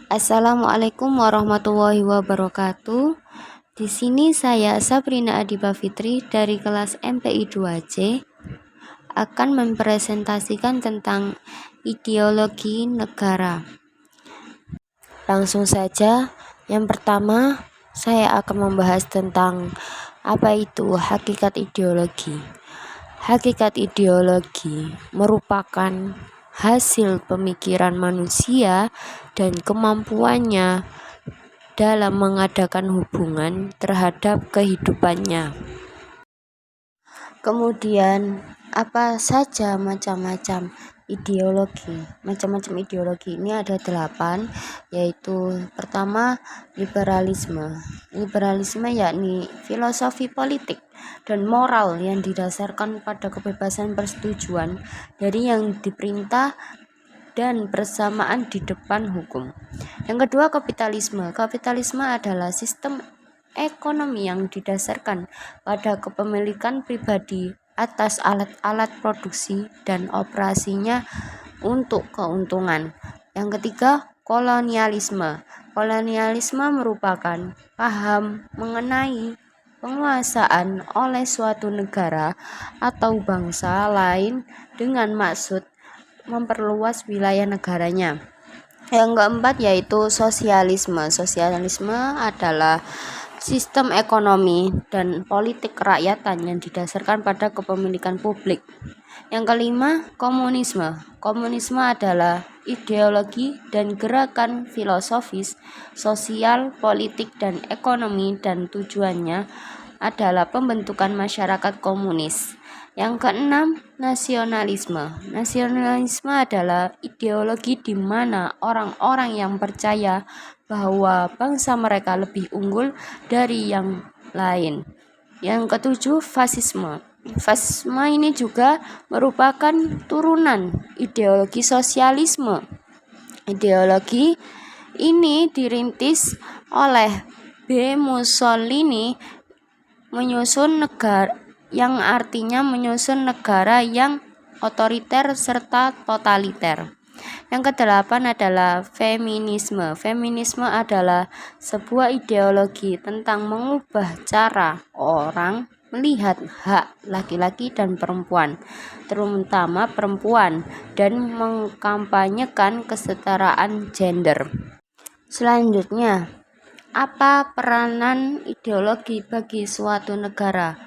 Assalamualaikum warahmatullahi wabarakatuh. Di sini saya Sabrina Adiba Fitri dari kelas MPI 2C akan mempresentasikan tentang ideologi negara. Langsung saja, yang pertama saya akan membahas tentang apa itu hakikat ideologi. Hakikat ideologi merupakan hasil pemikiran manusia dan kemampuannya dalam mengadakan hubungan terhadap kehidupannya. Kemudian, apa saja macam-macam ideologi? Macam-macam ideologi ini ada 8, yaitu pertama liberalisme. Liberalisme yakni filosofi politik dan moral yang didasarkan pada kebebasan persetujuan dari yang diperintah dan persamaan di depan hukum. Yang kedua kapitalisme. Kapitalisme adalah sistem ekonomi yang didasarkan pada kepemilikan pribadi atas alat-alat produksi dan operasinya untuk keuntungan. Yang ketiga kolonialisme. Kolonialisme merupakan paham mengenai penguasaan oleh suatu negara atau bangsa lain dengan maksud memperluas wilayah negaranya. Yang keempat yaitu sosialisme. Sosialisme adalah sistem ekonomi dan politik kerakyatan yang didasarkan pada kepemilikan publik. Yang kelima, komunisme. Komunisme adalah ideologi dan gerakan filosofis, sosial, politik, dan ekonomi, dan tujuannya adalah pembentukan masyarakat komunis. Yang keenam, nasionalisme. Nasionalisme adalah ideologi di mana orang-orang yang percaya bahwa bangsa mereka lebih unggul dari yang lain. Yang ketujuh, fasisme. Fasisme ini juga merupakan turunan ideologi sosialisme. Ideologi ini dirintis oleh B. Mussolini yang artinya menyusun negara yang otoriter serta totaliter. Yang kedelapan adalah feminisme. Feminisme adalah sebuah ideologi tentang mengubah cara orang melihat hak laki-laki dan perempuan, terutama perempuan, dan mengkampanyekan kesetaraan gender. Selanjutnya, apa peranan ideologi bagi suatu negara?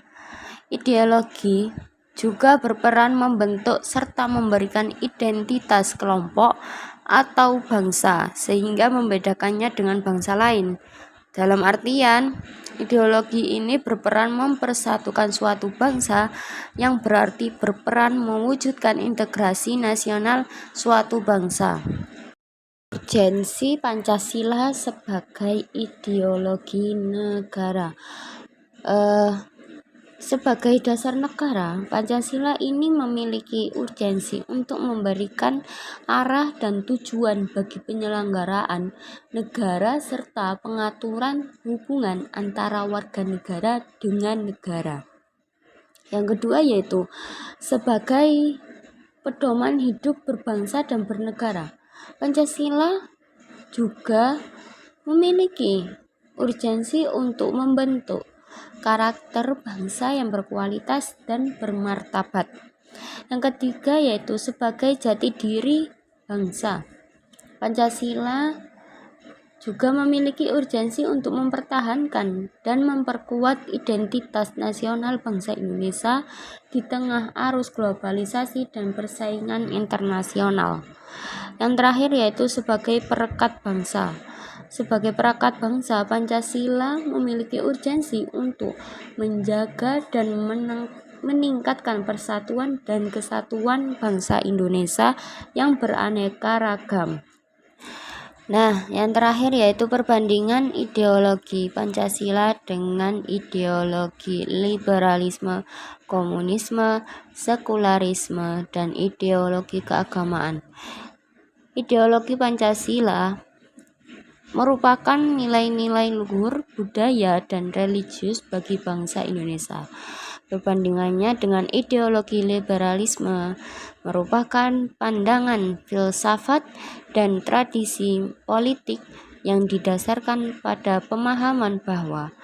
Ideologi juga berperan membentuk serta memberikan identitas kelompok atau bangsa sehingga membedakannya dengan bangsa lain. Dalam artian, ideologi ini berperan mempersatukan suatu bangsa yang berarti berperan mewujudkan integrasi nasional suatu bangsa. Urgensi Pancasila sebagai ideologi negara. Sebagai dasar negara, Pancasila ini memiliki urgensi untuk memberikan arah dan tujuan bagi penyelenggaraan negara serta pengaturan hubungan antara warga negara dengan negara. Yang kedua yaitu sebagai pedoman hidup berbangsa dan bernegara. Pancasila juga memiliki urgensi untuk membentuk karakter bangsa yang berkualitas dan bermartabat. Yang ketiga yaitu sebagai jati diri bangsa. Pancasila juga memiliki urgensi untuk mempertahankan dan memperkuat identitas nasional bangsa Indonesia di tengah arus globalisasi dan persaingan internasional. Yang terakhir yaitu sebagai perekat bangsa. Sebagai perekat bangsa, Pancasila memiliki urgensi untuk menjaga dan meningkatkan persatuan dan kesatuan bangsa Indonesia yang beraneka ragam. Nah, yang terakhir yaitu perbandingan ideologi Pancasila dengan ideologi liberalisme, komunisme, sekularisme, dan ideologi keagamaan. Ideologi Pancasila merupakan nilai-nilai luhur budaya dan religius bagi bangsa Indonesia. Perbandingannya dengan ideologi liberalisme merupakan pandangan filsafat dan tradisi politik yang didasarkan pada pemahaman bahwa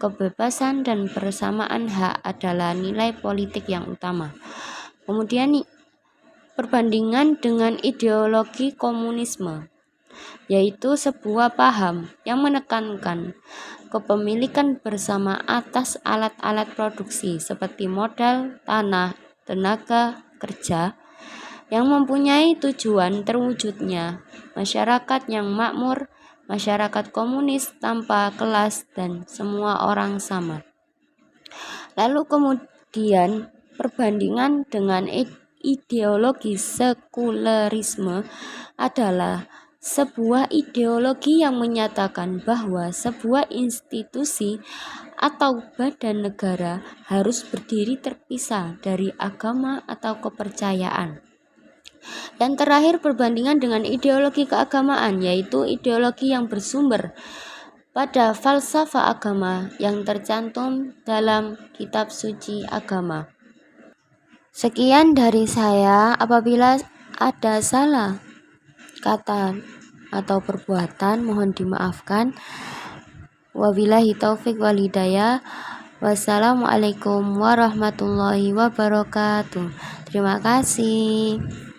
kebebasan dan persamaan hak adalah nilai politik yang utama. Kemudian perbandingan dengan ideologi komunisme, yaitu sebuah paham yang menekankan kepemilikan bersama atas alat-alat produksi seperti modal, tanah, tenaga kerja, yang mempunyai tujuan terwujudnya masyarakat yang makmur, masyarakat komunis tanpa kelas dan semua orang sama. Lalu kemudian perbandingan dengan ideologi sekulerisme adalah sebuah ideologi yang menyatakan bahwa sebuah institusi atau badan negara harus berdiri terpisah dari agama atau kepercayaan. Dan terakhir, perbandingan dengan ideologi keagamaan, yaitu ideologi yang bersumber pada falsafah agama yang tercantum dalam kitab suci agama. Sekian dari saya. Apabila ada salah kata atau perbuatan, mohon dimaafkan. Wabillahi taufik wal hidayah. Wassalamualaikum warahmatullahi wabarakatuh. Terima kasih.